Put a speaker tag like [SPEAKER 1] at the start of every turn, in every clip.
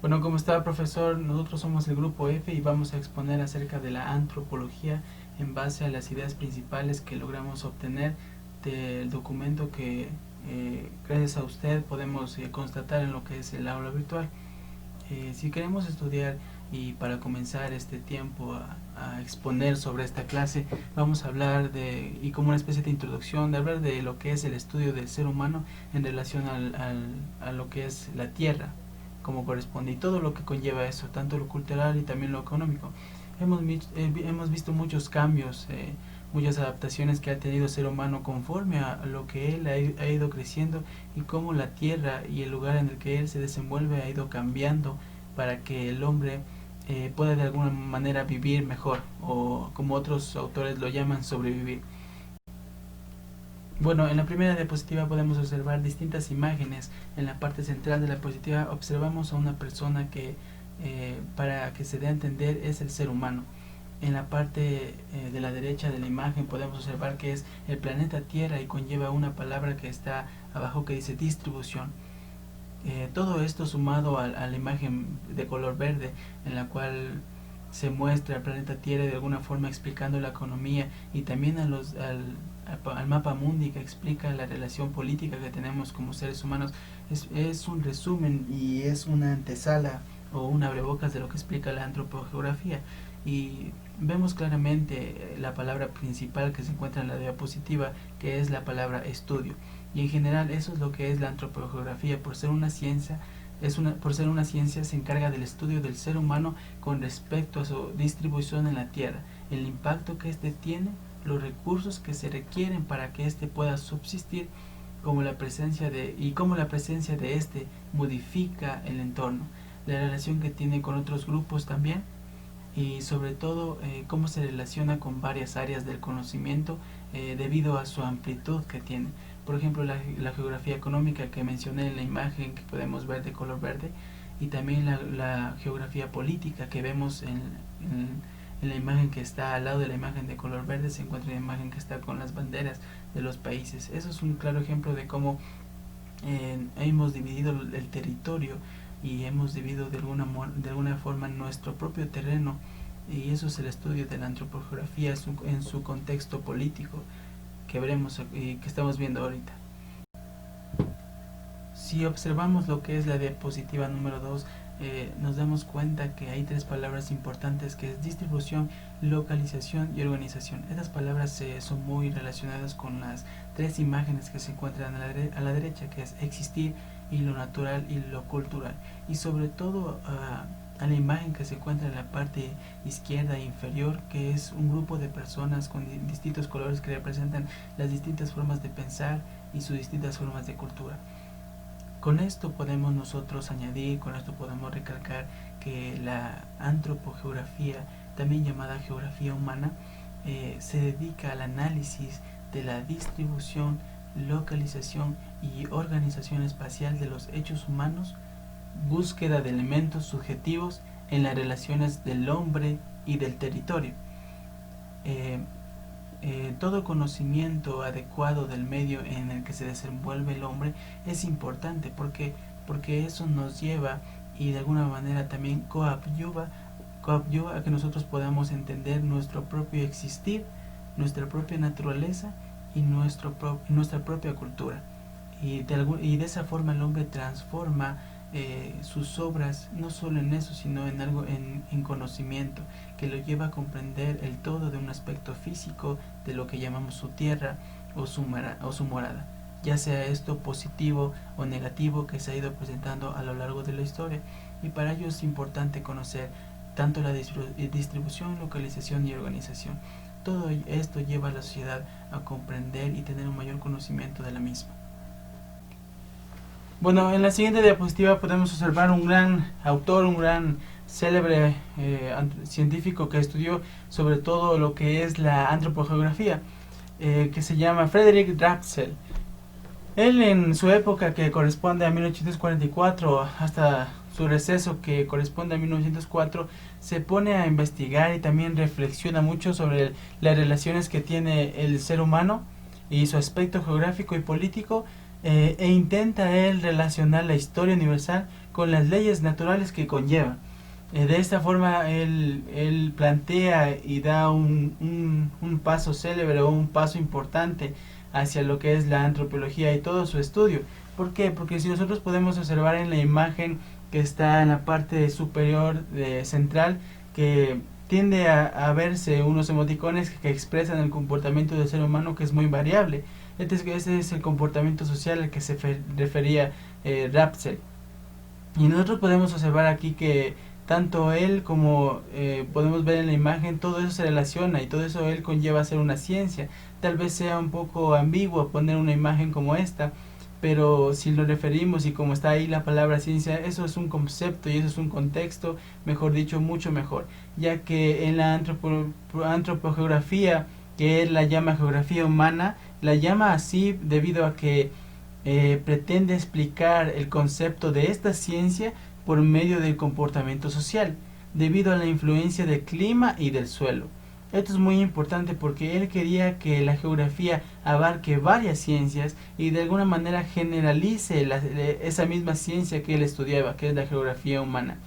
[SPEAKER 1] Bueno, como estaba profesor, nosotros somos el grupo F y vamos a exponer acerca de la antropología en base a las ideas principales que logramos obtener del documento que gracias a usted podemos constatar en lo que es el aula virtual. Si queremos estudiar y para comenzar este tiempo a exponer sobre esta clase, vamos a hablar y como una especie de introducción, de hablar de lo que es el estudio del ser humano en relación a lo que es la Tierra, como corresponde, y todo lo que conlleva eso, tanto lo cultural y también lo económico. Hemos visto muchos cambios, muchas adaptaciones que ha tenido el ser humano conforme a lo que él ha ido creciendo y cómo la tierra y el lugar en el que él se desenvuelve ha ido cambiando para que el hombre pueda de alguna manera vivir mejor, o como otros autores lo llaman, sobrevivir. Bueno, en la primera diapositiva podemos observar distintas imágenes. En la parte central de la diapositiva observamos a una persona que, para que se dé a entender, es el ser humano. En la parte de la derecha de la imagen podemos observar que es el planeta Tierra y conlleva una palabra que está abajo que dice distribución. Todo esto sumado a la imagen de color verde en la cual se muestra el planeta Tierra de alguna forma explicando la economía, y también al mapa mundi que explica la relación política que tenemos como seres humanos. Es un resumen y es una antesala o un abrebocas de lo que explica la antropogeografía, y vemos claramente la palabra principal que se encuentra en la diapositiva, que es la palabra estudio. Y en general eso es lo que es la antropogeografía. Por ser una ciencia, por ser una ciencia se encarga del estudio del ser humano con respecto a su distribución en la Tierra, el impacto que éste tiene, los recursos que se requieren para que éste pueda subsistir, como la presencia cómo la presencia de éste modifica el entorno, la relación que tiene con otros grupos también, y sobre todo cómo se relaciona con varias áreas del conocimiento debido a su amplitud que tiene. Por ejemplo, la geografía económica que mencioné en la imagen que podemos ver de color verde, y también la geografía política que vemos en la imagen que está al lado de la imagen de color verde. Se encuentra una imagen que está con las banderas de los países. Eso es un claro ejemplo de cómo hemos dividido el territorio y hemos dividido de alguna forma nuestro propio terreno, y eso es el estudio de la antropogeografía en su contexto político que veremos y que estamos viendo ahorita. Si observamos lo que es la diapositiva número 2, nos damos cuenta que hay tres palabras importantes, que es distribución, localización y organización. Estas palabras son muy relacionadas con las tres imágenes que se encuentran a la derecha, que es existir, y lo natural y lo cultural, y sobre todo a la imagen que se encuentra en la parte izquierda inferior, que es un grupo de personas con distintos colores que representan las distintas formas de pensar y sus distintas formas de cultura. Con esto podemos nosotros añadir, con esto podemos recalcar que la antropogeografía, también llamada geografía humana, se dedica al análisis de la distribución, localización y organización espacial de los hechos humanos, búsqueda de elementos subjetivos en las relaciones del hombre y del territorio. Todo conocimiento adecuado del medio en el que se desenvuelve el hombre es importante, porque eso nos lleva y de alguna manera también coadyuva a que nosotros podamos entender nuestro propio existir, nuestra propia naturaleza y nuestra propia cultura. Y de esa forma el hombre transforma sus obras no solo en eso, sino en algo, en conocimiento, que lo lleva a comprender el todo de un aspecto físico de lo que llamamos su tierra o su morada, ya sea esto positivo o negativo que se ha ido presentando a lo largo de la historia. Y para ello es importante conocer tanto la distribución, localización y organización. Todo esto lleva a la sociedad a comprender y tener un mayor conocimiento de la misma. Bueno, en la siguiente diapositiva podemos observar un gran autor, un gran célebre científico que estudió sobre todo lo que es la antropogeografía, que se llama Frederick Drexel. Él, en su época, que corresponde a 1844 hasta su receso, que corresponde a 1904, se pone a investigar y también reflexiona mucho sobre las relaciones que tiene el ser humano y su aspecto geográfico y político, e intenta él relacionar la historia universal con las leyes naturales que conlleva. De esta forma él plantea y da un paso célebre o un paso importante hacia lo que es la antropología y todo su estudio. ¿Por qué? Porque si nosotros podemos observar en la imagen que está en la parte superior central, que tiende a verse unos emoticones que expresan el comportamiento del ser humano, que es muy variable. Este es el comportamiento social al que se refería Rapsel. Y nosotros podemos observar aquí que tanto él como podemos ver en la imagen, todo eso se relaciona y todo eso él conlleva a ser una ciencia. Tal vez sea un poco ambiguo poner una imagen como esta, pero si lo referimos y como está ahí la palabra ciencia, eso es un concepto y eso es un contexto, mejor dicho, mucho mejor, ya que en la antropogeografía, que él la llama geografía humana, la llama así debido a que pretende explicar el concepto de esta ciencia por medio del comportamiento social, debido a la influencia del clima y del suelo. Esto es muy importante porque él quería que la geografía abarque varias ciencias y de alguna manera generalice esa misma ciencia que él estudiaba, que es la geografía humana.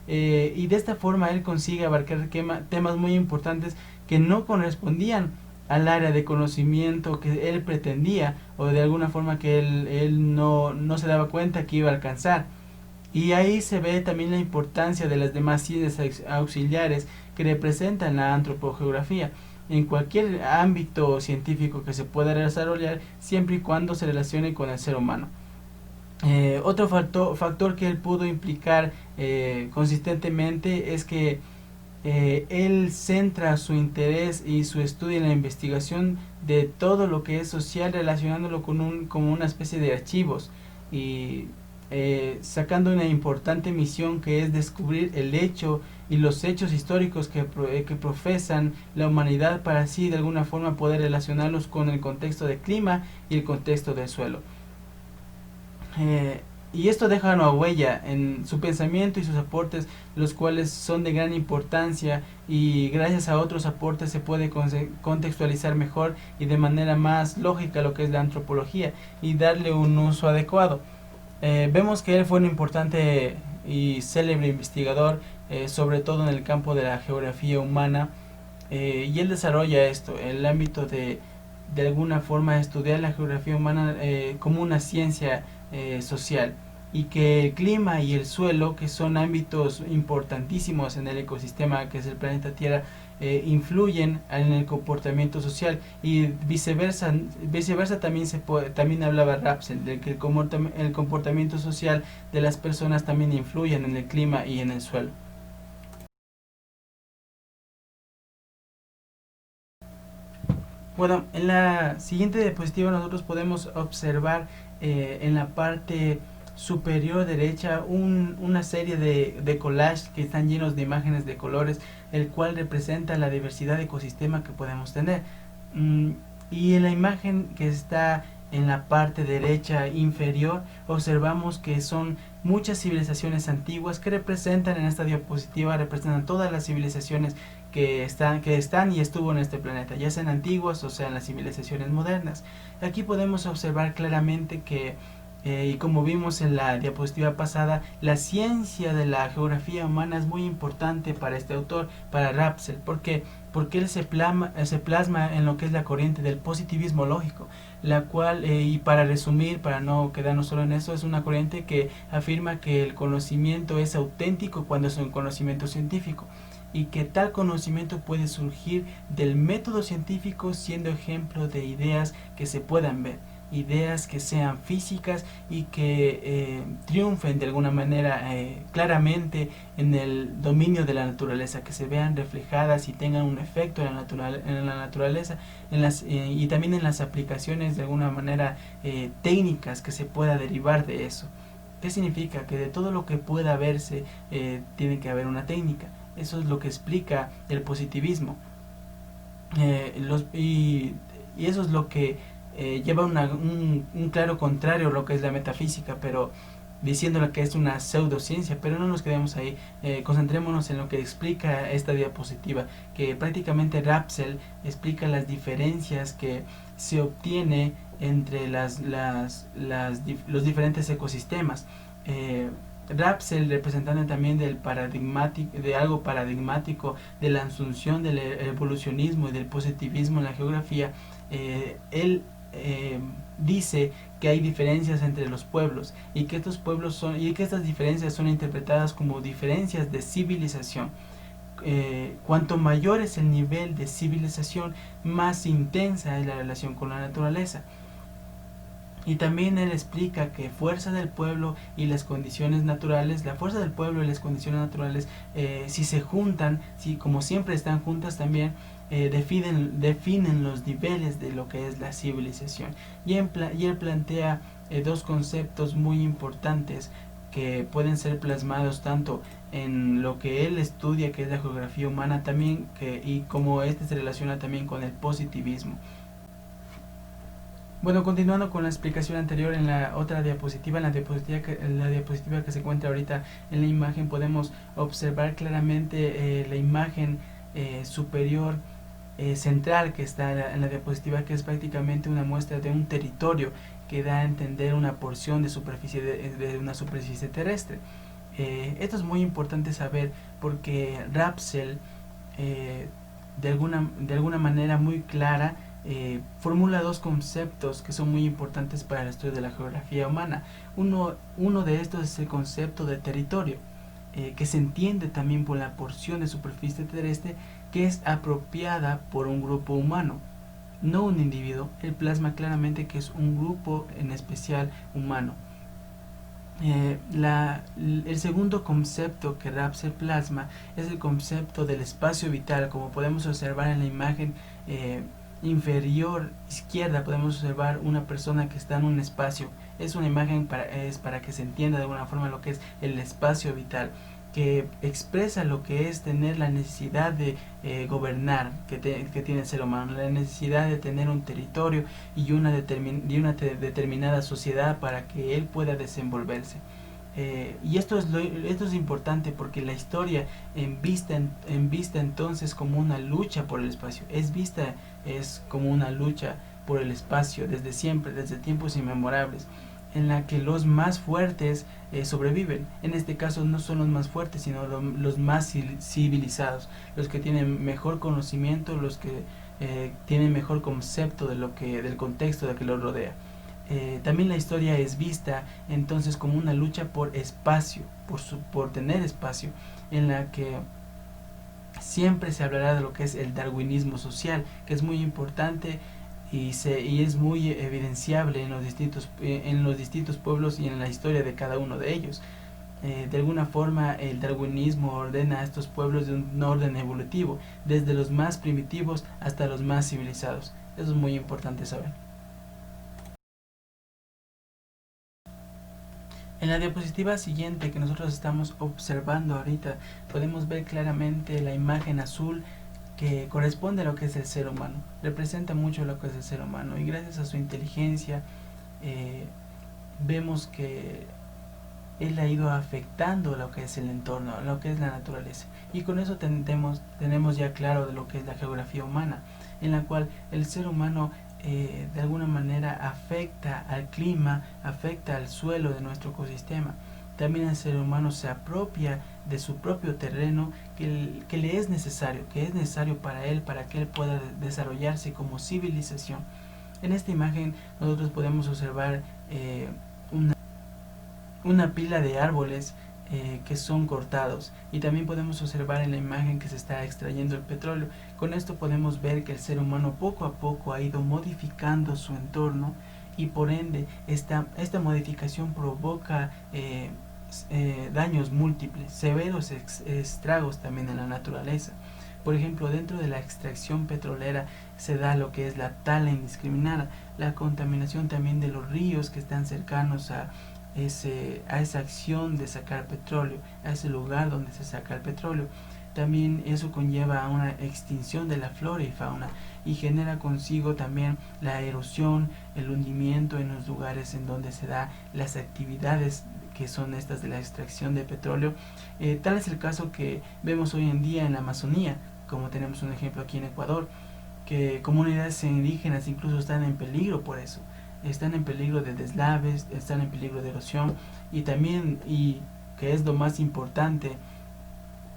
[SPEAKER 1] Y de esta forma él consigue abarcar temas muy importantes que no correspondían al área de conocimiento que él pretendía o de alguna forma que él no se daba cuenta que iba a alcanzar. Y ahí se ve también la importancia de las demás ciencias auxiliares que representan la antropogeografía en cualquier ámbito científico que se pueda desarrollar, siempre y cuando se relacione con el ser humano. Otro factor que él pudo implicar consistentemente es que él centra su interés y su estudio en la investigación de todo lo que es social, relacionándolo como una especie de archivos y sacando una importante misión, que es descubrir el hecho y los hechos históricos que profesan la humanidad, para así de alguna forma poder relacionarlos con el contexto del clima y el contexto del suelo. Y esto deja una huella en su pensamiento y sus aportes, los cuales son de gran importancia, y gracias a otros aportes se puede contextualizar mejor y de manera más lógica lo que es la antropología y darle un uso adecuado. Vemos que él fue un importante y célebre investigador, sobre todo en el campo de la geografía humana, y él desarrolla esto, el ámbito de alguna forma estudiar la geografía humana como una ciencia social, y que el clima y el suelo, que son ámbitos importantísimos en el ecosistema que es el planeta Tierra, influyen en el comportamiento social, y viceversa también hablaba Rapsel de que el comportamiento social de las personas también influyen en el clima y en el suelo. Bueno, en la siguiente diapositiva nosotros podemos observar en la parte superior derecha una serie de collages que están llenos de imágenes de colores, el cual representa la diversidad de ecosistema que podemos tener. Y en la imagen que está en la parte derecha inferior observamos que son muchas civilizaciones antiguas que representan en esta diapositiva, representan todas las civilizaciones que están y estuvo en este planeta, ya sean antiguas o sean las civilizaciones modernas. Aquí podemos observar claramente que y como vimos en la diapositiva pasada, la ciencia de la geografía humana es muy importante para este autor, para Rapsel. ¿Por qué? Porque él se plasma en lo que es la corriente del positivismo lógico, la cual, y para resumir, para no quedarnos solo en eso, es una corriente que afirma que el conocimiento es auténtico cuando es un conocimiento científico, y que tal conocimiento puede surgir del método científico siendo ejemplo de ideas que se puedan ver, ideas que sean físicas y que triunfen de alguna manera claramente en el dominio de la naturaleza, que se vean reflejadas y tengan un efecto en la naturaleza, y también en las aplicaciones de alguna manera técnicas que se pueda derivar de eso. ¿Qué significa? Que de todo lo que pueda verse tiene que haber una técnica. Eso es lo que explica el positivismo. Y eso es lo que lleva un claro contrario a lo que es la metafísica, pero diciéndole que es una pseudociencia. Pero no nos quedemos ahí, concentrémonos en lo que explica esta diapositiva, que prácticamente Rapsel explica las diferencias que se obtiene entre los diferentes ecosistemas. Rapsel, representante también de algo paradigmático de la asunción del evolucionismo y del positivismo en la geografía, él dice que hay diferencias entre los pueblos y que estas diferencias son interpretadas como diferencias de civilización. Cuanto mayor es el nivel de civilización, más intensa es la relación con la naturaleza. Y también él explica que fuerza del pueblo y las condiciones naturales, la fuerza del pueblo y las condiciones naturales, si se juntan, si como siempre están juntas también, definen los niveles de lo que es la civilización. Y él plantea dos conceptos muy importantes que pueden ser plasmados tanto en lo que él estudia, que es la geografía humana también, y como este se relaciona también con el positivismo. Bueno, continuando con la explicación anterior, en la otra diapositiva, en la diapositiva que se encuentra ahorita en la imagen, podemos observar claramente la imagen superior central que está en la diapositiva, que es prácticamente una muestra de un territorio que da a entender una porción de superficie de una superficie terrestre. Esto es muy importante saber porque Rapsel de alguna manera muy clara formula dos conceptos que son muy importantes para el estudio de la geografía humana. Uno de estos es el concepto de territorio, que se entiende también por la porción de superficie terrestre que es apropiada por un grupo humano, no un individuo. Él plasma claramente que es un grupo en especial humano. El segundo concepto que Rapsel plasma es el concepto del espacio vital. Como podemos observar en la imagen inferior izquierda, podemos observar una persona que está en un espacio. Es una imagen para que se entienda de alguna forma lo que es el espacio vital, que expresa lo que es tener la necesidad de gobernar que tiene el ser humano, la necesidad de tener un territorio y una determinada sociedad para que él pueda desenvolverse. Y esto es importante porque la historia en vista entonces como una lucha por el espacio, es como una lucha por el espacio desde siempre, desde tiempos inmemorables, en la que los más fuertes sobreviven. En este caso no son los más fuertes, sino los más civilizados, los que tienen mejor conocimiento, los que tienen mejor concepto del contexto de que los rodea. También la historia es vista entonces como una lucha por espacio, por tener espacio, en la que siempre se hablará de lo que es el darwinismo social, que es muy importante y es muy evidenciable en los distintos pueblos y en la historia de cada uno de ellos. De alguna forma el darwinismo ordena a estos pueblos de un orden evolutivo, desde los más primitivos hasta los más civilizados. Eso es muy importante saber. En la diapositiva siguiente que nosotros estamos observando ahorita, podemos ver claramente la imagen azul que corresponde a lo que es el ser humano. Representa mucho lo que es el ser humano y gracias a su inteligencia vemos que él ha ido afectando lo que es el entorno, lo que es la naturaleza. Y con eso tenemos ya claro de lo que es la geografía humana, en la cual el ser humano de alguna manera afecta al clima, afecta al suelo de nuestro ecosistema. También el ser humano se apropia de su propio terreno que le es necesario, para él, para que él pueda desarrollarse como civilización. En esta imagen nosotros podemos observar una pila de árboles que son cortados, y también podemos observar en la imagen que se está extrayendo el petróleo. Con esto podemos ver que el ser humano poco a poco ha ido modificando su entorno y por ende esta modificación provoca daños múltiples, severos estragos también en la naturaleza. Por ejemplo, dentro de la extracción petrolera se da lo que es la tala indiscriminada, la contaminación también de los ríos que están cercanos a esa acción de sacar petróleo, a ese lugar donde se saca el petróleo. También eso conlleva a una extinción de la flora y fauna y genera consigo también la erosión, el hundimiento en los lugares en donde se da las actividades que son estas de la extracción de petróleo. Tal es el caso que vemos hoy en día en la Amazonía, como tenemos un ejemplo aquí en Ecuador, que comunidades indígenas incluso están en peligro por eso. Están en peligro de deslaves, están en peligro de erosión y que es lo más importante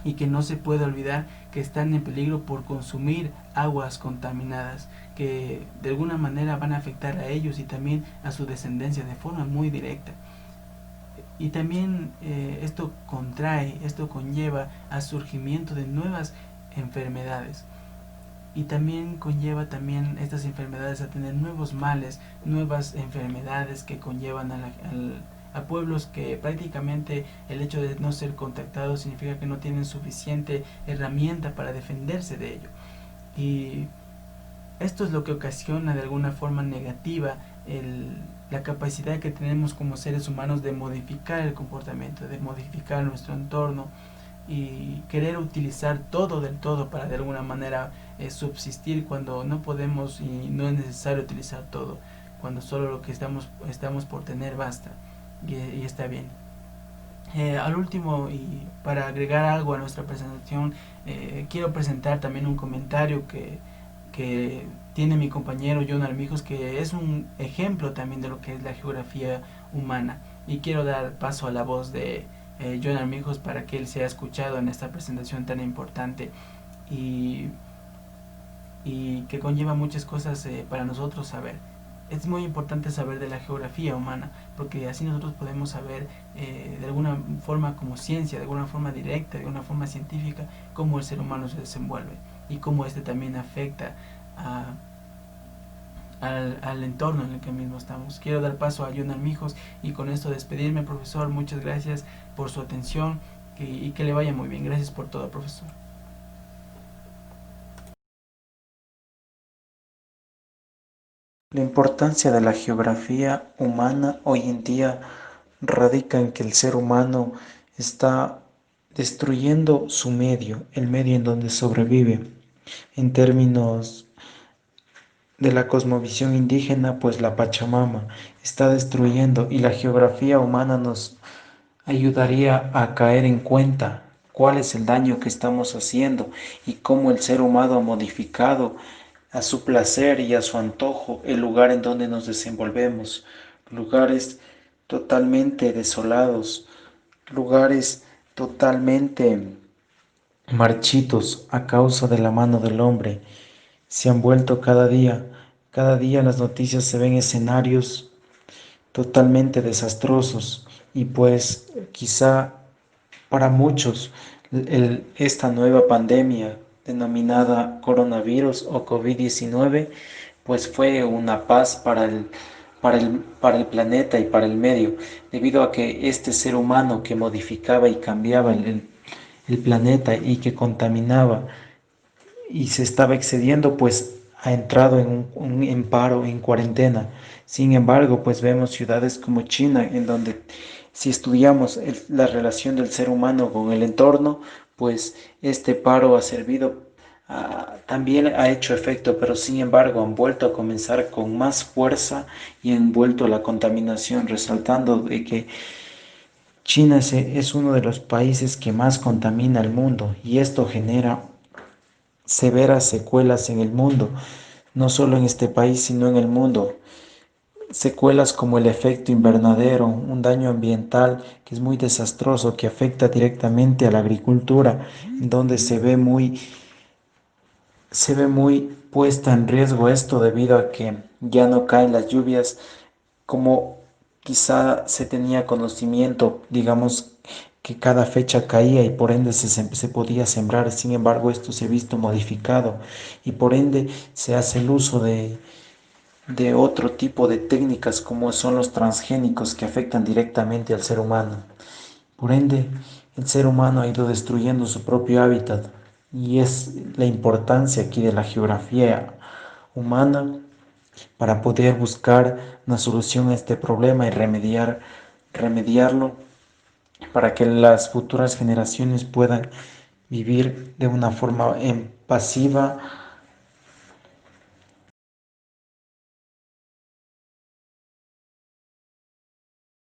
[SPEAKER 1] y que no se puede olvidar, que están en peligro por consumir aguas contaminadas, que de alguna manera van a afectar a ellos y también a su descendencia de forma muy directa. Y también esto conlleva a surgimiento de nuevas enfermedades, y también conlleva también estas enfermedades a tener nuevos males, nuevas enfermedades que conllevan a pueblos que prácticamente el hecho de no ser contactados significa que no tienen suficiente herramienta para defenderse de ello. Y esto es lo que ocasiona de alguna forma negativa la capacidad que tenemos como seres humanos de modificar el comportamiento, de modificar nuestro entorno, y querer utilizar todo del todo para de alguna manera subsistir, cuando no podemos y no es necesario utilizar todo, cuando solo lo que estamos por tener basta, y está bien. Al último, y para agregar algo a nuestra presentación, quiero presentar también un comentario que tiene mi compañero John Armijos, que es un ejemplo también de lo que es la geografía humana, y quiero dar paso a la voz de John Armijos para que él sea escuchado en esta presentación tan importante y, y que conlleva muchas cosas para nosotros saber. Es muy importante saber de la geografía humana, porque así nosotros podemos saber de alguna forma como ciencia, de alguna forma directa, de alguna forma científica, cómo el ser humano se desenvuelve y cómo este también afecta al entorno en el que mismo estamos. Quiero dar paso a John Armijos y con esto despedirme, profesor. Muchas gracias por su atención y que le vaya muy bien. Gracias por todo, profesor.
[SPEAKER 2] La importancia de la geografía humana hoy en día radica en que el ser humano está destruyendo su medio, el medio en donde sobrevive. En términos de la cosmovisión indígena, pues la Pachamama está destruyendo, y la geografía humana nos ayudaría a caer en cuenta cuál es el daño que estamos haciendo y cómo el ser humano ha modificado a su placer y a su antojo el lugar en donde nos desenvolvemos, lugares totalmente desolados, lugares totalmente marchitos a causa de la mano del hombre. Se han vuelto cada día en las noticias se ven escenarios totalmente desastrosos, y pues quizá para muchos esta nueva pandemia denominada coronavirus o COVID-19 pues fue una paz para el planeta y para el medio, debido a que este ser humano que modificaba y cambiaba el planeta y que contaminaba y se estaba excediendo, pues ha entrado en paro, en cuarentena. Sin embargo, pues vemos ciudades como China, en donde si estudiamos la relación del ser humano con el entorno, pues este paro ha servido, también ha hecho efecto, pero sin embargo han vuelto a comenzar con más fuerza y han vuelto a la contaminación, resaltando de que China es uno de los países que más contamina el mundo, y esto genera severas secuelas en el mundo, no solo en este país, sino en el mundo. Secuelas como el efecto invernadero, un daño ambiental que es muy desastroso, que afecta directamente a la agricultura, en donde se ve muy puesta en riesgo esto, debido a que ya no caen las lluvias como quizá se tenía conocimiento, digamos que cada fecha caía y por ende se podía sembrar. Sin embargo, esto se ha visto modificado y por ende se hace el uso de otro tipo de técnicas, como son los transgénicos, que afectan directamente al ser humano. Por ende, el ser humano ha ido destruyendo su propio hábitat, y es la importancia aquí de la geografía humana para poder buscar una solución a este problema y remediarlo, para que las futuras generaciones puedan vivir de una forma pasiva